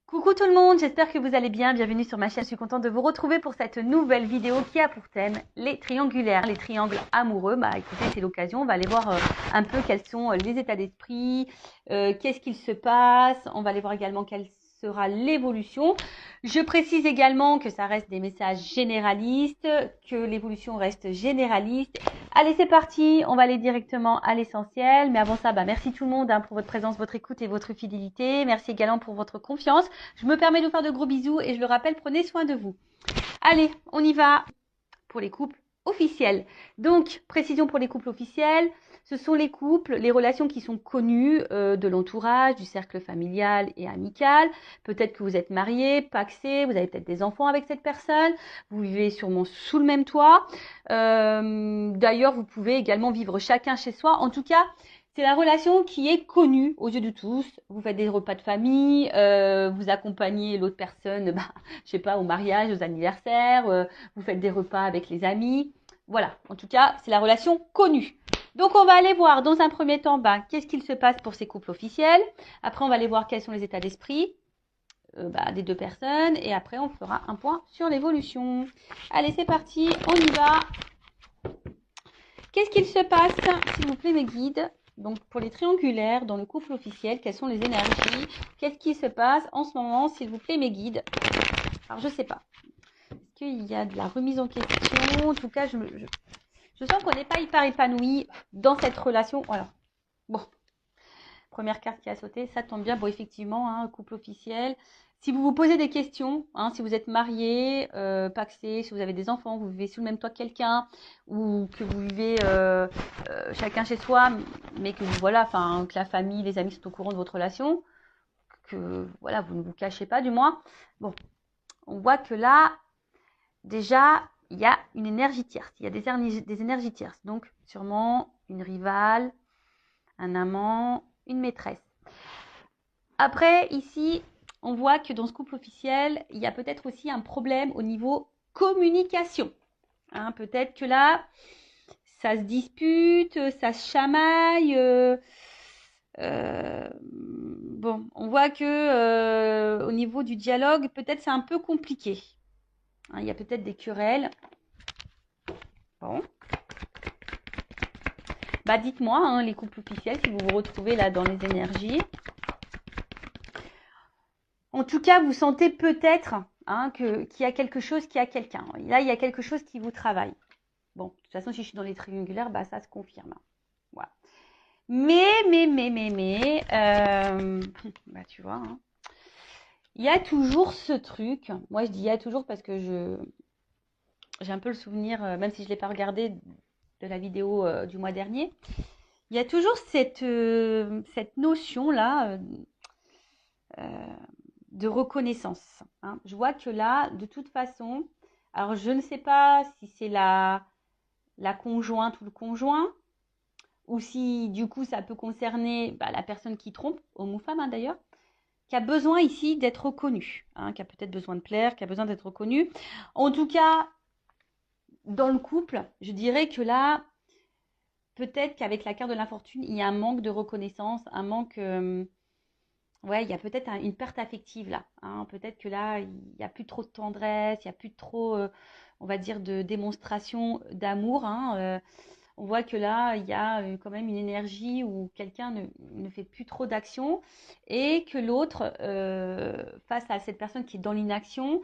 Coucou tout le monde, j'espère que vous allez bien. Bienvenue sur ma chaîne. Je suis contente de vous retrouver pour cette nouvelle vidéo qui a pour thème les triangulaires, les triangles amoureux. Bah écoutez, c'est l'occasion. On va aller voir un peu quels sont les états d'esprit, qu'est-ce qu'il se passe. On va aller voir également quelle sera l'évolution. Je précise également que ça reste des messages généralistes, que l'évolution reste généraliste. Allez, c'est parti, on va aller directement à l'essentiel. Mais avant ça, merci tout le monde pour votre présence, votre écoute et votre fidélité. Merci également pour votre confiance. Je me permets de vous faire de gros bisous et je le rappelle, prenez soin de vous. Allez, on y va pour les couples officiels. Donc, précision pour les couples officiels, ce sont les couples, les relations qui sont connues de l'entourage, du cercle familial et amical. Peut-être que vous êtes marié, pacsé, vous avez peut-être des enfants avec cette personne, vous vivez sûrement sous le même toit. D'ailleurs, vous pouvez également vivre chacun chez soi. En tout cas, c'est la relation qui est connue aux yeux de tous. Vous faites des repas de famille, vous accompagnez l'autre personne, je sais pas, au mariage, aux anniversaires, vous faites des repas avec les amis. Voilà, en tout cas, c'est la relation connue. Donc, on va aller voir dans un premier temps, qu'est-ce qu'il se passe pour ces couples officiels. Après, on va aller voir quels sont les états d'esprit des deux personnes. Et après, on fera un point sur l'évolution. Allez, c'est parti, on y va. Qu'est-ce qu'il se passe, s'il vous plaît, mes guides? Donc, pour les triangulaires, dans le couple officiel, quelles sont les énergies? Qu'est-ce qui se passe en ce moment, s'il vous plaît, mes guides? Alors, je sais pas. Est-ce qu'il y a de la remise en question? En tout cas, je sens qu'on n'est pas hyper épanoui dans cette relation. Alors, bon, première carte qui a sauté, ça tombe bien. Bon, effectivement, couple officiel. Si vous vous posez des questions, si vous êtes marié, pacsé, si vous avez des enfants, vous vivez sous le même toit que quelqu'un, ou que vous vivez chacun chez soi, mais que que la famille, les amis sont au courant de votre relation, que voilà, vous ne vous cachez pas du moins. Bon, on voit que là, déjà, il y a une énergie tierce, il y a des énergies tierces. Donc, sûrement une rivale, un amant, une maîtresse. Après, ici, on voit que dans ce couple officiel, il y a peut-être aussi un problème au niveau communication. Peut-être que là, ça se dispute, ça se chamaille. Bon, on voit que au niveau du dialogue, peut-être c'est un peu compliqué. Il y a peut-être des querelles. Bon. Dites-moi, les couples officiels, si vous vous retrouvez là dans les énergies. En tout cas, vous sentez peut-être qu'il y a quelque chose qui a quelqu'un. Là, il y a quelque chose qui vous travaille. Bon, de toute façon, si je suis dans les triangulaires, ça se confirme. Voilà. Mais, tu vois, il y a toujours ce truc. Moi, je dis il y a toujours parce que j'ai un peu le souvenir, même si je ne l'ai pas regardé de la vidéo du mois dernier, il y a toujours cette notion-là de reconnaissance. Je vois que là, de toute façon, alors je ne sais pas si c'est la conjointe ou le conjoint, ou si du coup ça peut concerner la personne qui trompe, homme ou femme d'ailleurs, qui a besoin ici d'être reconnu, qui a peut-être besoin de plaire, qui a besoin d'être reconnu. En tout cas, dans le couple, je dirais que là, peut-être qu'avec la carte de l'infortune, il y a un manque de reconnaissance, un manque... il y a peut-être une perte affective là. Peut-être que là, il n'y a plus trop de tendresse, il n'y a plus trop, on va dire, de démonstration d'amour. On voit que là, il y a quand même une énergie où quelqu'un ne fait plus trop d'action et que l'autre, face à cette personne qui est dans l'inaction,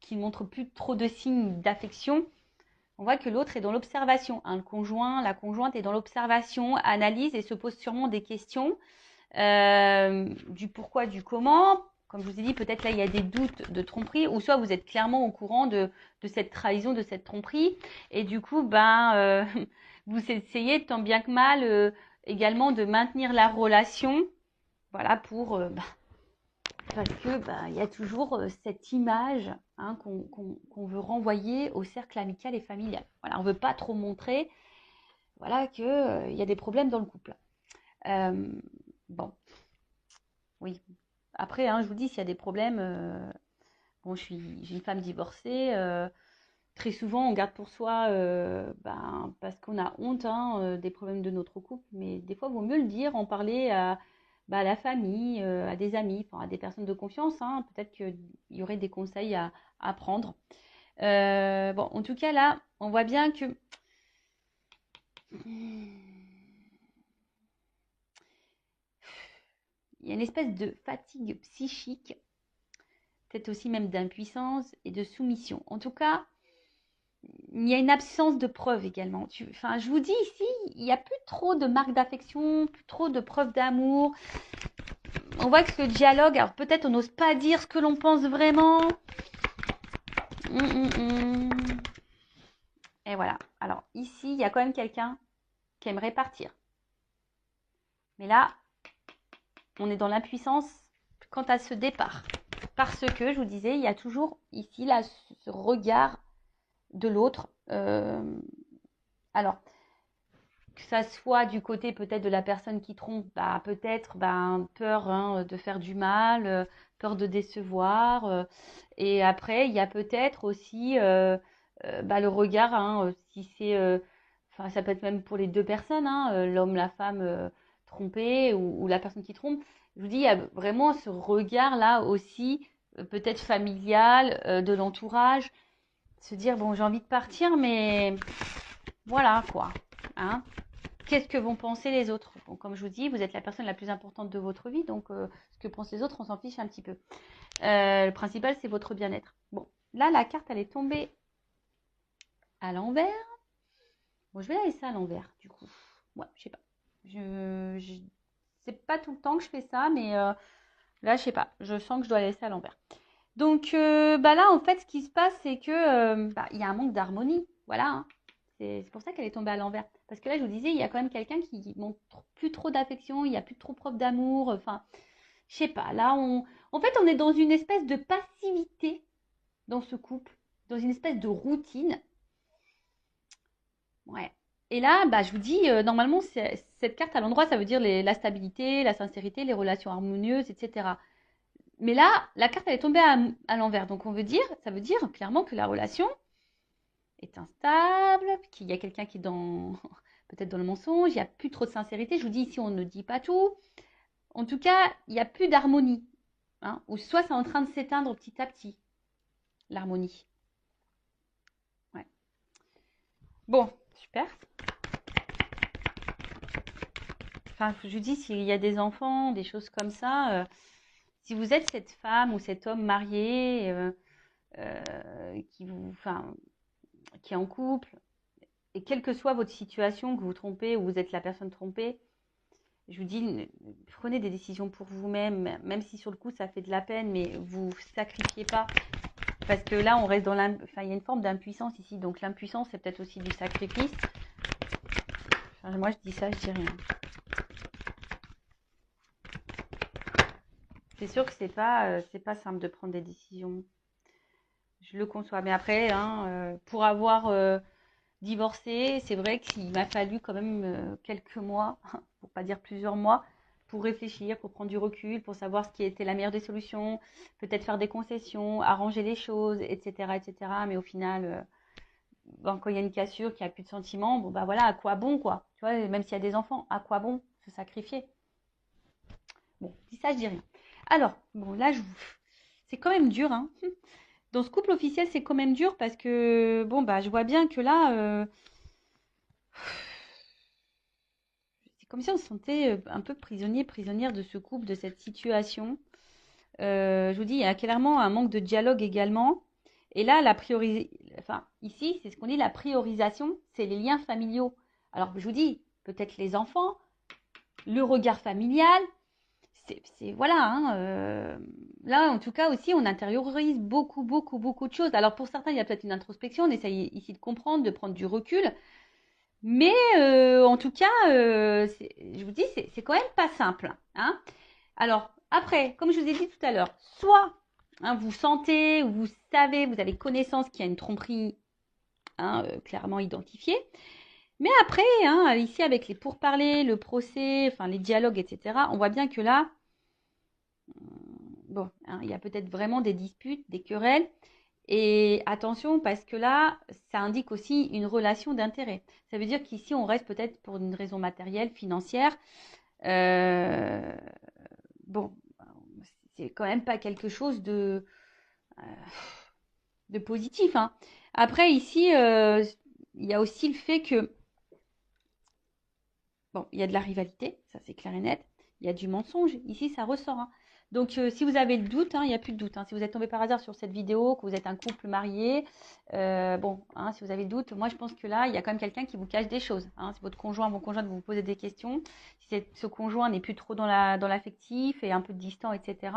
qui ne montre plus trop de signes d'affection, on voit que l'autre est dans l'observation. Le conjoint, la conjointe est dans l'observation, analyse et se pose sûrement des questions du pourquoi, du comment. Comme je vous ai dit, peut-être là, il y a des doutes de tromperie, ou soit vous êtes clairement au courant de cette trahison, de cette tromperie. Et du coup, vous essayez tant bien que mal également de maintenir la relation. Voilà, parce que il y a toujours cette image qu'on veut renvoyer au cercle amical et familial. Voilà, on ne veut pas trop montrer qu'il y a des problèmes dans le couple. Bon, oui. Après, je vous dis, s'il y a des problèmes, j'ai une femme divorcée. Très souvent, on garde pour soi parce qu'on a honte des problèmes de notre couple. Mais des fois, il vaut mieux le dire, en parler à la famille, à des amis, enfin, à des personnes de confiance, hein. Peut-être qu'il y aurait des conseils à prendre. Bon, en tout cas, là, on voit bien que il y a une espèce de fatigue psychique, peut-être aussi même d'impuissance et de soumission. En tout cas, il y a une absence de preuves également. Enfin, je vous dis ici, il n'y a plus trop de marques d'affection, plus trop de preuves d'amour. On voit que le dialogue, alors peut-être on n'ose pas dire ce que l'on pense vraiment. Et voilà. Alors ici, il y a quand même quelqu'un qui aimerait partir. Mais là, on est dans l'impuissance quant à ce départ. Parce que, je vous disais, il y a toujours ici là, ce regard de l'autre. Alors, que ça soit du côté peut-être de la personne qui trompe, peut-être peur, hein, de faire du mal, peur de décevoir. Et après, il y a peut-être aussi le regard, hein, si c'est, enfin ça peut être même pour les deux personnes, hein, l'homme, la femme trompée ou la personne qui trompe. Je vous dis, il y a vraiment ce regard-là aussi, peut-être familial, de l'entourage, se dire, bon, j'ai envie de partir, mais voilà quoi. Hein. Qu'est-ce que vont penser les autres? Bon, comme je vous dis, vous êtes la personne la plus importante de votre vie, donc ce que pensent les autres, on s'en fiche un petit peu. Le principal, c'est votre bien-être. Bon, là, la carte, elle est tombée à l'envers. Bon, je vais la laisser à l'envers, du coup. Ouais, je sais pas. C'est pas tout le temps que je fais ça, mais là, je sais pas. Je sens que je dois la laisser à l'envers. Donc, là, en fait, ce qui se passe, c'est que il y a un manque d'harmonie. Voilà, hein. C'est pour ça qu'elle est tombée à l'envers. Parce que là, je vous disais, il y a quand même quelqu'un qui montre plus trop d'affection, il n'y a plus trop preuve d'amour. Enfin, je sais pas. Là, en fait, on est dans une espèce de passivité dans ce couple, dans une espèce de routine. Ouais. Et là, je vous dis, normalement, cette carte à l'endroit, ça veut dire la stabilité, la sincérité, les relations harmonieuses, etc. Mais là, la carte, elle est tombée à l'envers. Donc, ça veut dire clairement que la relation est instable, qu'il y a quelqu'un qui est peut-être dans le mensonge, il n'y a plus trop de sincérité. Je vous dis ici, on ne dit pas tout. En tout cas, il n'y a plus d'harmonie. Hein, ou soit c'est en train de s'éteindre petit à petit, l'harmonie. Ouais. Bon, super. Enfin, je vous dis, s'il y a des enfants, des choses comme ça, si vous êtes cette femme ou cet homme marié qui est en couple, et quelle que soit votre situation, que vous trompez ou vous êtes la personne trompée, je vous dis, prenez des décisions pour vous-même, même si sur le coup ça fait de la peine, mais vous sacrifiez pas. Parce que là, on reste il y a une forme d'impuissance ici. Donc l'impuissance, c'est peut-être aussi du sacrifice. Enfin, moi, je dis ça, je dis rien. C'est sûr que c'est pas simple de prendre des décisions. Je le conçois. Mais après, hein, pour avoir divorcé, c'est vrai qu'il m'a fallu quand même quelques mois, pour pas dire plusieurs mois, pour réfléchir, pour prendre du recul, pour savoir ce qui était la meilleure des solutions, peut-être faire des concessions, arranger les choses, etc., etc. Mais au final, quand il y a une cassure, qu'il n'y a plus de sentiments, bon voilà, à quoi bon quoi? Tu vois, même s'il y a des enfants, à quoi bon se sacrifier? Bon, dis ça, je dis rien. Alors, bon là, c'est quand même dur, hein. Dans ce couple officiel, c'est quand même dur parce que je vois bien que là, c'est comme si on se sentait un peu prisonnier, prisonnière de ce couple, de cette situation. Je vous dis, il y a clairement un manque de dialogue également. Et là, ici, c'est ce qu'on dit, la priorisation, c'est les liens familiaux. Alors, je vous dis, peut-être les enfants, le regard familial, voilà. Hein, là, en tout cas, aussi, on intériorise beaucoup, beaucoup, beaucoup de choses. Alors, pour certains, il y a peut-être une introspection, on essaye ici de comprendre, de prendre du recul. Mais en tout cas, je vous dis, c'est quand même pas simple. Hein. Alors, après, comme je vous ai dit tout à l'heure, soit vous sentez, vous savez, vous avez connaissance qu'il y a une tromperie clairement identifiée. Mais après, ici, avec les pourparlers, le procès, enfin les dialogues, etc., on voit bien que là, il y a peut-être vraiment des disputes, des querelles. Et attention, parce que là, ça indique aussi une relation d'intérêt. Ça veut dire qu'ici, on reste peut-être pour une raison matérielle, financière. bon, c'est quand même pas quelque chose de positif, hein. Après, ici, il y a aussi le fait que, bon, il y a de la rivalité, ça c'est clair et net. Il y a du mensonge. Ici, ça ressort, hein. Donc, si vous avez le doute, hein, il n'y a plus de doute, hein. Si vous êtes tombé par hasard sur cette vidéo, que vous êtes un couple marié, bon, hein, si vous avez le doute, moi je pense que là, il y a quand même quelqu'un qui vous cache des choses, hein. Si votre conjoint, vos conjointes vous posez des questions, si ce conjoint n'est plus trop dans l'affectif et un peu distant, etc.,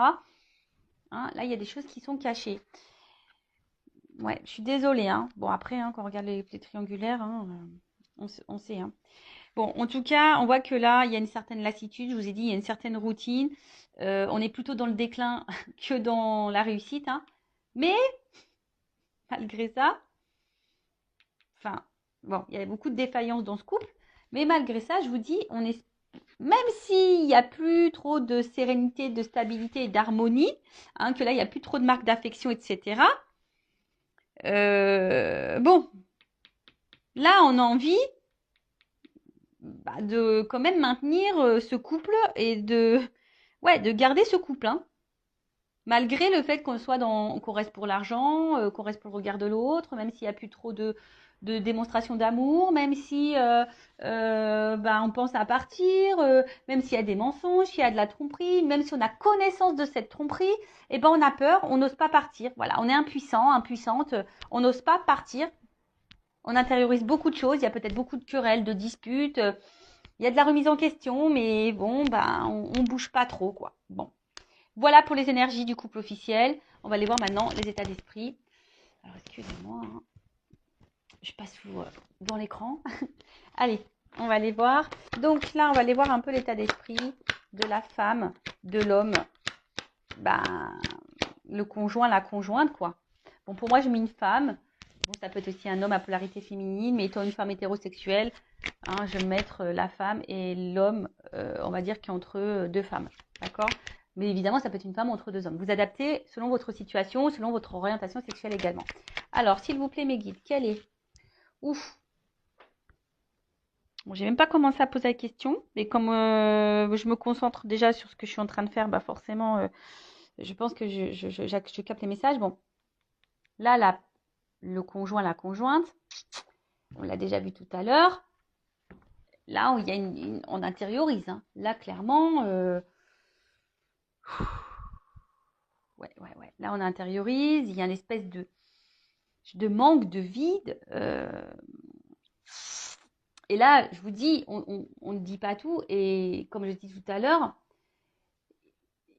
hein, là, il y a des choses qui sont cachées. Ouais, je suis désolée, hein. Bon, après, hein, quand on regarde les triangulaires, hein, on sait, hein. Bon, en tout cas, on voit que là, il y a une certaine lassitude. Je vous ai dit, il y a une certaine routine. On est plutôt dans le déclin que dans la réussite, hein. Mais malgré ça, enfin, bon, il y a beaucoup de défaillances dans ce couple. Mais malgré ça, je vous dis, même s'il n'y a plus trop de sérénité, de stabilité et d'harmonie, hein, que là, il n'y a plus trop de marques d'affection, etc. Bon, là, on a envie de quand même maintenir ce couple et ouais, de garder ce couple, hein. Malgré le fait qu'on reste pour l'argent, qu'on reste pour le regard de l'autre, même s'il n'y a plus trop de démonstration d'amour, même si on pense à partir, même s'il y a des mensonges, s'il y a de la tromperie, même si on a connaissance de cette tromperie, eh ben on a peur, on n'ose pas partir. Voilà, on est impuissant, impuissante, on n'ose pas partir. On intériorise beaucoup de choses, il y a peut-être beaucoup de querelles, de disputes, il y a de la remise en question, mais bon, on bouge pas trop, quoi. Bon. Voilà pour les énergies du couple officiel. On va aller voir maintenant les états d'esprit. Alors, excusez-moi, hein. Je passe dans l'écran. Allez, on va aller voir. Donc là, on va aller voir un peu l'état d'esprit de la femme, de l'homme, le conjoint, la conjointe, quoi. Bon, pour moi, je mets une femme. Bon, ça peut être aussi un homme à polarité féminine, mais étant une femme hétérosexuelle, hein, je vais mettre la femme et l'homme, on va dire, qui est entre deux femmes. D'accord? Mais évidemment, ça peut être une femme entre deux hommes. Vous adaptez selon votre situation, selon votre orientation sexuelle également. Alors, s'il vous plaît, mes guides, quel est? Ouf. Bon, j'ai même pas commencé à poser la question, mais comme je me concentre déjà sur ce que je suis en train de faire, forcément, je pense que je capte les messages. Bon, là, le conjoint, la conjointe, on l'a déjà vu tout à l'heure. Là, il y a on intériorise, hein. Là, clairement, ouais. Là, on intériorise. Il y a une espèce de manque, de vide. Et là, je vous dis, on ne dit pas tout. Et comme je dis tout à l'heure,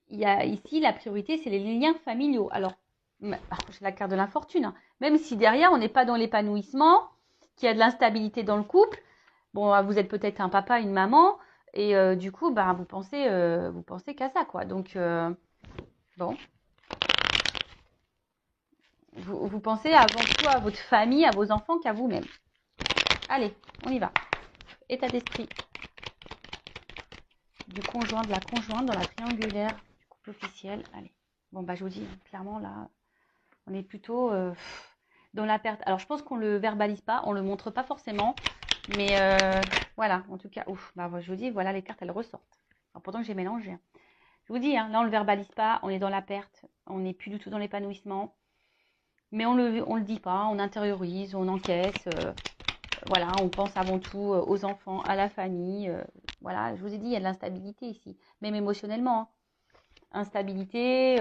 il y a ici la priorité, c'est les liens familiaux. Alors, c'est la carte de l'infortune, hein. Même si derrière, on n'est pas dans l'épanouissement, qu'il y a de l'instabilité dans le couple. Bon, vous êtes peut-être un papa, une maman, et du coup, vous pensez qu'à ça, quoi. Donc, bon, vous pensez avant tout à votre famille, à vos enfants qu'à vous-même. Allez, on y va. État d'esprit du conjoint, de la conjointe dans la triangulaire du couple officiel. Allez. Bon, je vous dis, clairement, là, on est plutôt dans la perte. Alors, je pense qu'on le verbalise pas, on le montre pas forcément. Mais voilà, en tout cas, je vous dis, voilà, les cartes, elles ressortent. Alors, pourtant que j'ai mélangé, hein. Je vous dis, hein, là, on le verbalise pas, on est dans la perte, on n'est plus du tout dans l'épanouissement. Mais on le dit pas, on intériorise, on encaisse. Voilà, on pense avant tout aux enfants, à la famille. Voilà, je vous ai dit, il y a de l'instabilité ici, même émotionnellement, hein. Instabilité.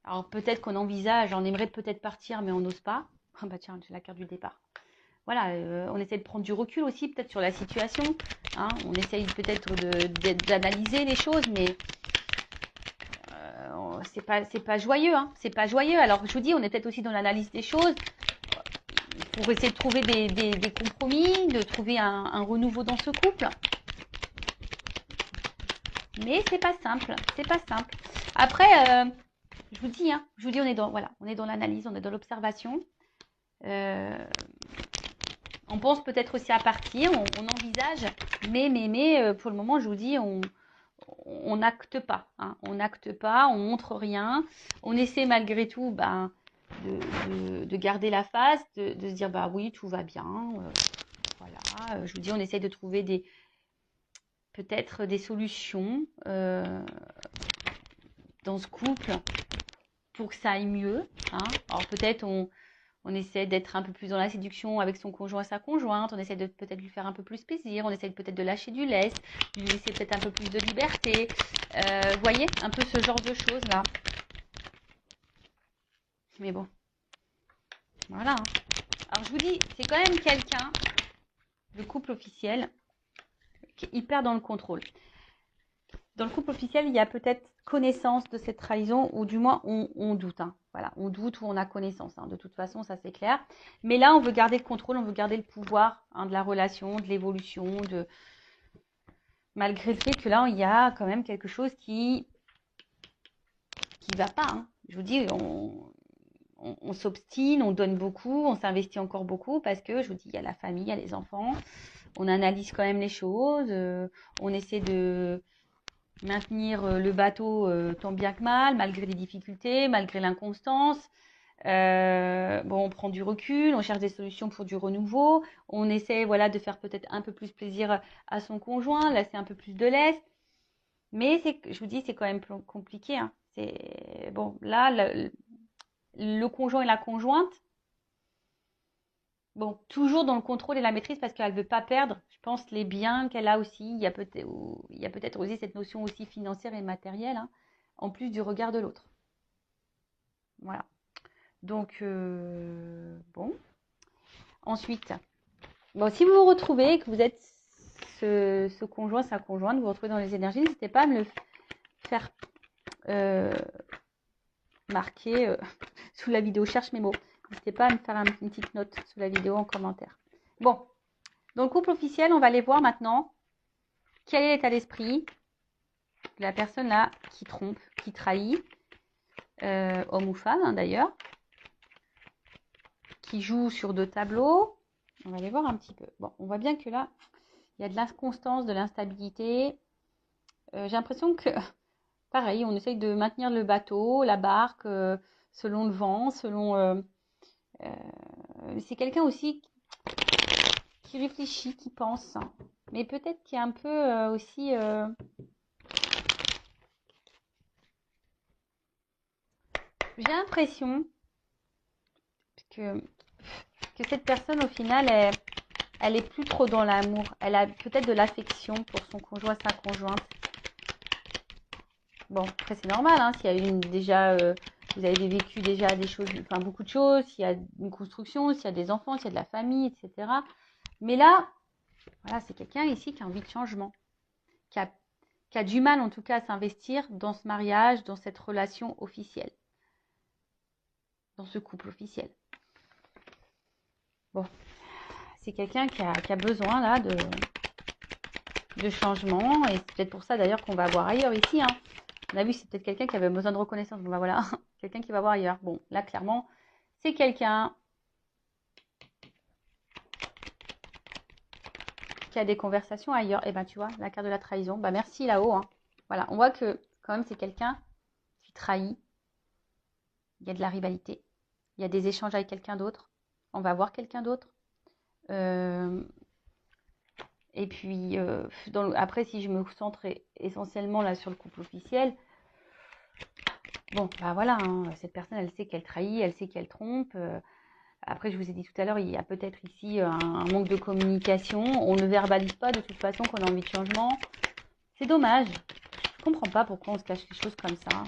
Alors peut-être qu'on envisage, on aimerait peut-être partir, mais on n'ose pas. Ah tiens, j'ai la carte du départ. Voilà, on essaie de prendre du recul aussi, peut-être sur la situation, hein. On essaye peut-être d'analyser les choses, mais c'est pas joyeux, hein. C'est pas joyeux. Alors je vous dis, on est peut-être aussi dans l'analyse des choses pour essayer de trouver des compromis, de trouver un renouveau dans ce couple. Mais c'est pas simple, c'est pas simple. Après, je vous dis, on est dans l'analyse, on est dans l'observation. On pense peut-être aussi à partir, on envisage, mais pour le moment, je vous dis, on n'acte pas, hein. On n'acte pas, on montre rien. On essaie malgré tout de garder la face, de se dire oui, tout va bien. Voilà, je vous dis, on essaie de trouver peut-être des solutions dans ce couple pour que ça aille mieux. Hein. Alors peut-être on essaie d'être un peu plus dans la séduction avec son conjoint, sa conjointe. On essaie de peut-être lui faire un peu plus plaisir. On essaie peut-être de lâcher du lest, lui laisser peut-être un peu plus de liberté. Vous voyez, un peu ce genre de choses là. Mais bon, voilà. Hein. Alors je vous dis, c'est quand même quelqu'un, le couple officiel, qui est hyper dans le contrôle. Dans le couple officiel, il y a peut-être connaissance de cette trahison, ou du moins on doute. Hein. Voilà, on doute ou on a connaissance. Hein. De toute façon, ça c'est clair. Mais là, on veut garder le contrôle, on veut garder le pouvoir de la relation, de l'évolution, malgré le fait que là, il y a quand même quelque chose qui va pas. Hein. Je vous dis, on s'obstine, on donne beaucoup, on s'investit encore beaucoup parce que, je vous dis, il y a la famille, il y a les enfants. On analyse quand même les choses. On essaie de maintenir le bateau tant bien que mal, malgré les difficultés, malgré l'inconstance. On prend du recul, on cherche des solutions pour du renouveau. On essaie de faire peut-être un peu plus plaisir à son conjoint, laisser un peu plus de lest. Mais je vous dis, c'est quand même compliqué. Hein. C'est bon, là, le conjoint et la conjointe, bon, toujours dans le contrôle et la maîtrise parce qu'elle ne veut pas perdre, je pense, les biens qu'elle a aussi. Il y a peut-être aussi cette notion aussi financière et matérielle, hein, en plus du regard de l'autre. Voilà. Donc, bon. Ensuite, bon, si vous vous retrouvez, que vous êtes ce conjoint, sa conjointe, vous vous retrouvez dans les énergies, n'hésitez pas à me le faire marquer sous la vidéo. Cherche mes mots. N'hésitez pas à me faire une petite note sous la vidéo en commentaire. Bon, dans le couple officiel, on va aller voir maintenant quel est l'état d'esprit de la personne là qui trompe, qui trahit, homme ou femme hein, d'ailleurs, qui joue sur 2 tableaux. On va aller voir un petit peu. Bon, on voit bien que là, il y a de l'inconstance, de l'instabilité. J'ai l'impression que, pareil, on essaye de maintenir le bateau, la barque, selon le vent, selon... c'est quelqu'un aussi qui réfléchit, qui pense, mais peut-être qui est un peu aussi... J'ai l'impression que cette personne, au final, elle est plus trop dans l'amour. Elle a peut-être de l'affection pour son conjoint, sa conjointe. Bon, après, c'est normal, hein, s'il y a déjà... vous avez vécu déjà des choses, enfin beaucoup de choses, s'il y a une construction, s'il y a des enfants, s'il y a de la famille, etc. Mais là, voilà, c'est quelqu'un ici qui a envie de changement, qui a du mal en tout cas à s'investir dans ce mariage, dans cette relation officielle, dans ce couple officiel. Bon, c'est quelqu'un qui a besoin là de changement, et c'est peut-être pour ça d'ailleurs qu'on va voir ailleurs ici. Hein. On a vu, c'est peut-être quelqu'un qui avait besoin de reconnaissance. Bon, bah voilà, quelqu'un qui va voir ailleurs. Bon, là, clairement, c'est quelqu'un qui a des conversations ailleurs. Et ben, tu vois, la carte de la trahison. Bah, merci là-haut. Hein. Voilà, on voit que quand même, c'est quelqu'un qui trahit. Il y a de la rivalité. Il y a des échanges avec quelqu'un d'autre. On va voir quelqu'un d'autre. Et puis, après, si je me centre essentiellement là sur le couple officiel, bon, bah voilà, hein, cette personne, elle sait qu'elle trahit, elle sait qu'elle trompe. Après, je vous ai dit tout à l'heure, il y a peut-être ici un manque de communication. On ne verbalise pas de toute façon qu'on a envie de changement. C'est dommage. Je ne comprends pas pourquoi on se cache les choses comme ça.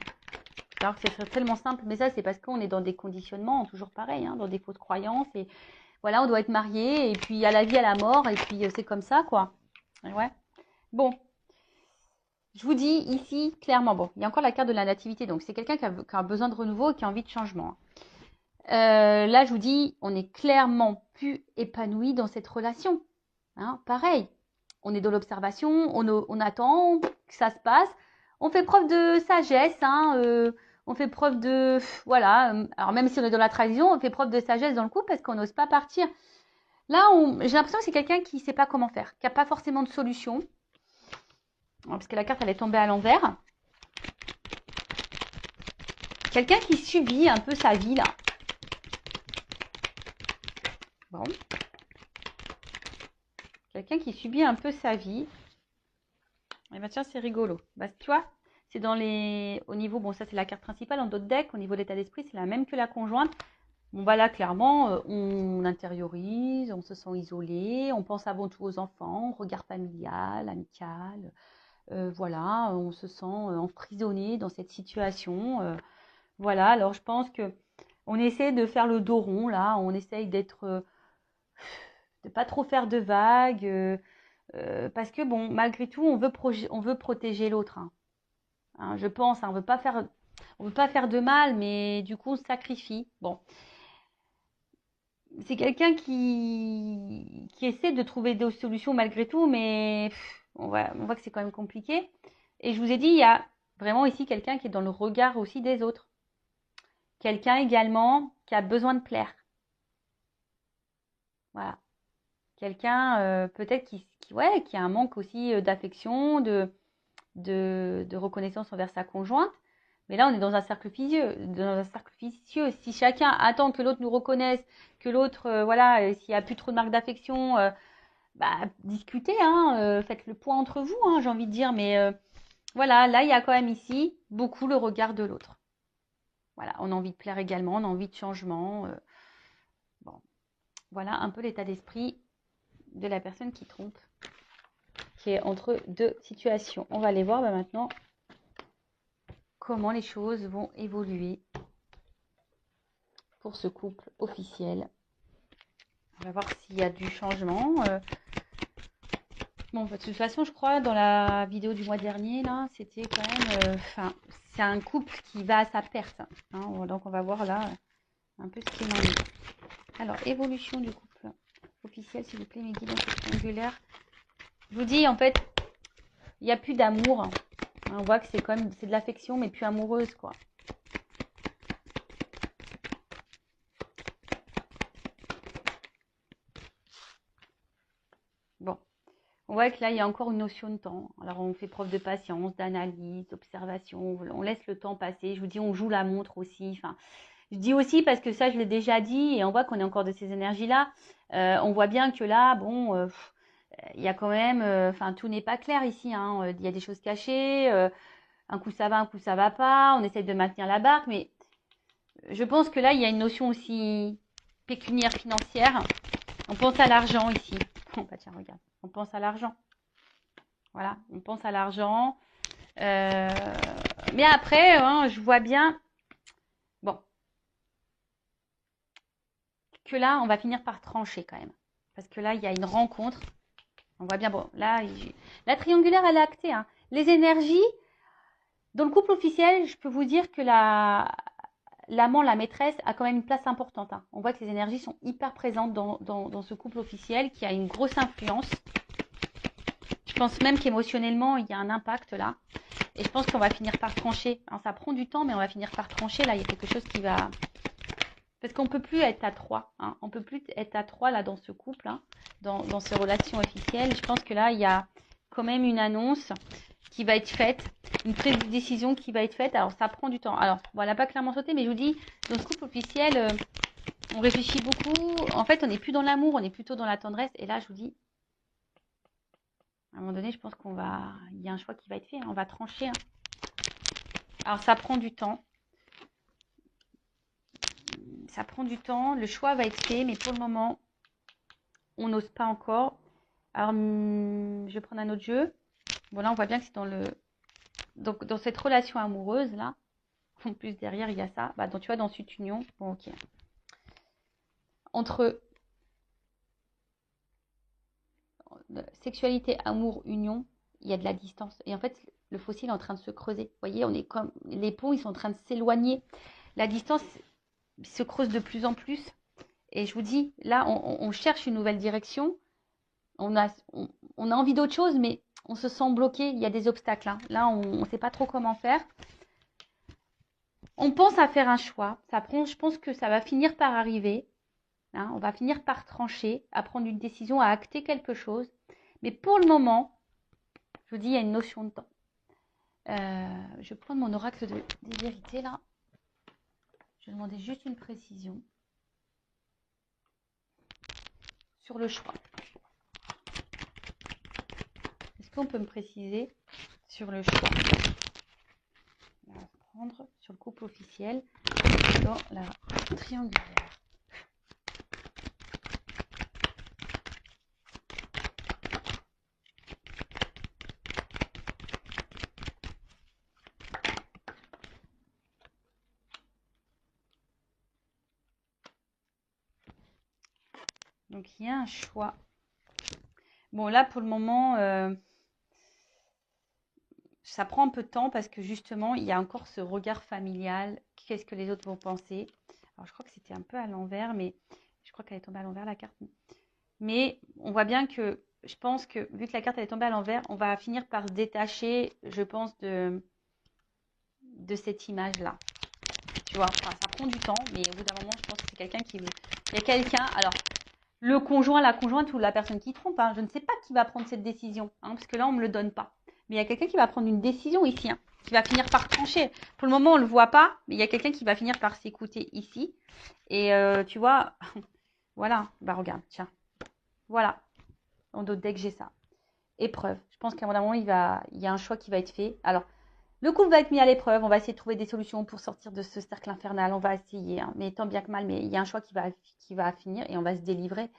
Alors que ce serait tellement simple. Mais ça, c'est parce qu'on est dans des conditionnements, toujours pareil, hein, dans des fausses croyances. Et voilà, on doit être marié, et puis à la vie, à la mort, et puis c'est comme ça, quoi. Ouais. Bon. Je vous dis ici, clairement, bon, il y a encore la carte de la nativité. Donc, c'est quelqu'un qui a besoin de renouveau et qui a envie de changement. Là, je vous dis, on est clairement plus épanoui dans cette relation. Hein, pareil, on est dans l'observation, on attend que ça se passe. On fait preuve de sagesse, hein, on fait preuve de... Voilà, alors même si on est dans la trahison, on fait preuve de sagesse dans le couple parce qu'on n'ose pas partir. Là, j'ai l'impression que c'est quelqu'un qui ne sait pas comment faire, qui n'a pas forcément de solution. Parce que la carte, elle est tombée à l'envers. Quelqu'un qui subit un peu sa vie, là. Bon. Quelqu'un qui subit un peu sa vie. bah tiens, c'est rigolo. Bah, tu vois, c'est dans les... Au niveau, bon, ça c'est la carte principale, en d'autres decks, au niveau de l'état d'esprit, c'est la même que la conjointe. Bon, bah là, clairement, on intériorise, on se sent isolé, on pense avant tout aux enfants, regard familial, amical. Voilà, on se sent emprisonné dans cette situation. Voilà, alors je pense que on essaie de faire le dos rond, là, on essaye d'être... de pas trop faire de vagues, parce que bon, malgré tout, on veut protéger l'autre, hein. Hein, je pense, hein, on veut pas faire de mal, mais du coup, on se sacrifie. Bon, c'est quelqu'un qui essaie de trouver des solutions malgré tout, mais on voit que c'est quand même compliqué. Et je vous ai dit, il y a vraiment ici quelqu'un qui est dans le regard aussi des autres. Quelqu'un également qui a besoin de plaire. Voilà. Quelqu'un peut-être ouais, qui a un manque aussi d'affection, de reconnaissance envers sa conjointe. Mais là, on est dans un cercle vicieux. Si chacun attend que l'autre nous reconnaisse, que l'autre, voilà, s'il n'y a plus trop de marques d'affection, bah, discutez, hein, faites le point entre vous, hein, j'ai envie de dire. Mais voilà, là, il y a quand même ici beaucoup le regard de l'autre. Voilà, on a envie de plaire également, on a envie de changement. Bon, voilà un peu l'état d'esprit de la personne qui trompe, qui est entre deux situations. On va aller voir maintenant comment les choses vont évoluer pour ce couple officiel. On va voir s'il y a du changement. Bon, de toute façon, je crois, dans la vidéo du mois dernier, là, c'était quand même... c'est un couple qui va à sa perte, hein. Donc, on va voir là un peu ce qu'il en est. Alors, évolution du couple officiel, s'il vous plaît, mes guides dans cette triangulaire. Je vous dis, en fait, il n'y a plus d'amour. On voit que c'est quand même de l'affection, mais plus amoureuse, quoi. Bon, on voit que là, il y a encore une notion de temps. Alors, on fait preuve de patience, d'analyse, d'observation. On laisse le temps passer. Je vous dis, on joue la montre aussi. Enfin, je dis aussi parce que ça, je l'ai déjà dit, et on voit qu'on est encore de ces énergies-là. On voit bien que là, bon, il y a quand même... Enfin, tout n'est pas clair ici, hein. Il y a des choses cachées. Un coup, ça va, un coup, ça va pas. On essaye de maintenir la barque, mais je pense que là, il y a une notion aussi pécuniaire, financière. On pense à l'argent ici. Oh, bah tiens, regarde. On pense à l'argent. Voilà, on pense à l'argent. Mais après, hein, je vois bien, bon, que là, on va finir par trancher quand même. Parce que là, il y a une rencontre. On voit bien, bon, là, la triangulaire, elle est actée, hein. Les énergies, dans le couple officiel, je peux vous dire que l'amant, la maîtresse, a quand même une place importante, hein. On voit que les énergies sont hyper présentes dans ce couple officiel qui a une grosse influence. Je pense même qu'émotionnellement, il y a un impact là. Et je pense qu'on va finir par trancher. Alors, ça prend du temps, mais on va finir par trancher. Là, il y a quelque chose qui va... Parce qu'on ne peut plus être à trois, hein. On ne peut plus être à trois là dans ce couple, hein, dans ces relations officielles. Je pense que là, il y a quand même une annonce qui va être faite, une prise de décision qui va être faite. Alors, ça prend du temps. Alors, voilà, pas clairement sauté, mais je vous dis, dans ce couple officiel, on réfléchit beaucoup. En fait, on n'est plus dans l'amour, on est plutôt dans la tendresse. Et là, je vous dis, à un moment donné, je pense il y a un choix qui va être fait, hein. On va trancher, hein. Alors, ça prend du temps. Ça prend du temps. Le choix va être fait, mais pour le moment, on n'ose pas encore. Alors, je vais prendre un autre jeu. Bon, là, on voit bien que c'est donc, dans cette relation amoureuse, là, en plus, derrière, il y a ça. Bah, donc, tu vois, dans cette union, bon, ok. Entre sexualité, amour, union, il y a de la distance. Et en fait, le fossile est en train de se creuser. Vous voyez, on est comme les ponts, ils sont en train de s'éloigner. La distance se creuse de plus en plus. Et je vous dis, là, on cherche une nouvelle direction. On a envie d'autre chose, mais on se sent bloqué. Il y a des obstacles, hein. Là, on ne sait pas trop comment faire. On pense à faire un choix. Je pense que ça va finir par arriver, hein. On va finir par trancher, à prendre une décision, à acter quelque chose. Mais pour le moment, je vous dis, il y a une notion de temps. Je vais prendre mon oracle des vérités là. Je vais demander juste une précision sur le choix. Est-ce qu'on peut me préciser sur le choix. On va prendre sur le couple officiel dans la triangulaire. Donc, il y a un choix. Bon, là, pour le moment, ça prend un peu de temps parce que justement, il y a encore ce regard familial. Qu'est-ce que les autres vont penser? Alors, je crois que c'était un peu à l'envers, mais je crois qu'elle est tombée à l'envers, la carte. Mais on voit bien que, je pense que, vu que la carte elle est tombée à l'envers, on va finir par se détacher, je pense, de cette image-là. Tu vois, enfin, ça prend du temps, mais au bout d'un moment, je pense que c'est quelqu'un qui veut. Il y a quelqu'un, alors, le conjoint, la conjointe ou la personne qui trompe, hein, je ne sais pas qui va prendre cette décision, hein, parce que là, on ne me le donne pas. Mais il y a quelqu'un qui va prendre une décision ici, hein, qui va finir par trancher. Pour le moment, on ne le voit pas, mais il y a quelqu'un qui va finir par s'écouter ici. Et tu vois, voilà, bah regarde, tiens, voilà, en d'autres decks, j'ai ça. Épreuve. Je pense qu'à un moment, il y a un choix qui va être fait. Alors, le couple va être mis à l'épreuve. On va essayer de trouver des solutions pour sortir de ce cercle infernal. On va essayer, hein, mais tant bien que mal. Mais il y a un choix qui va finir et on va se délivrer.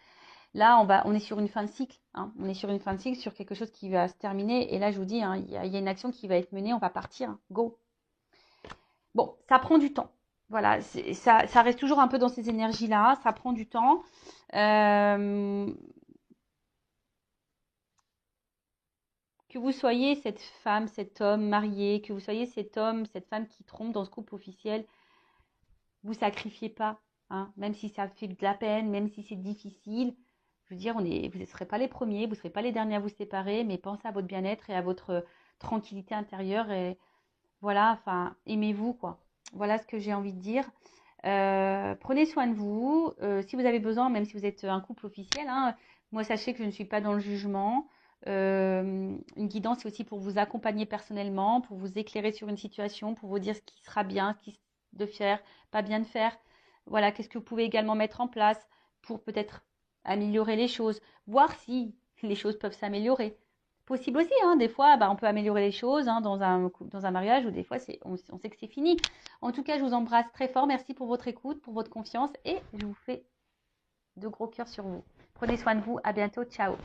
Là, on est sur une fin de cycle. Hein. On est sur une fin de cycle, sur quelque chose qui va se terminer. Et là, je vous dis, hein, il y a une action qui va être menée. On va partir. Hein. Go. Bon, ça prend du temps. Voilà, ça reste toujours un peu dans ces énergies-là. Ça prend du temps. Que vous soyez cette femme, cet homme marié, que vous soyez cet homme, cette femme qui trompe dans ce couple officiel, vous sacrifiez pas, hein, même si ça fait de la peine, même si c'est difficile. Je veux dire, vous ne serez pas les premiers, vous ne serez pas les derniers à vous séparer, mais pensez à votre bien-être et à votre tranquillité intérieure. Et voilà, enfin, aimez-vous, quoi. Voilà ce que j'ai envie de dire. Prenez soin de vous. Si vous avez besoin, même si vous êtes un couple officiel, hein, moi, sachez que je ne suis pas dans le jugement. Une guidance, c'est aussi pour vous accompagner personnellement, pour vous éclairer sur une situation, pour vous dire ce qui sera bien, ce qui de faire, pas bien de faire. Voilà, qu'est-ce que vous pouvez également mettre en place pour peut-être améliorer les choses, voir si les choses peuvent s'améliorer. Possible aussi, hein, des fois, bah, on peut améliorer les choses hein, dans un mariage, ou des fois, on sait que c'est fini. En tout cas, je vous embrasse très fort. Merci pour votre écoute, pour votre confiance et je vous fais de gros cœurs sur vous. Prenez soin de vous. À bientôt. Ciao.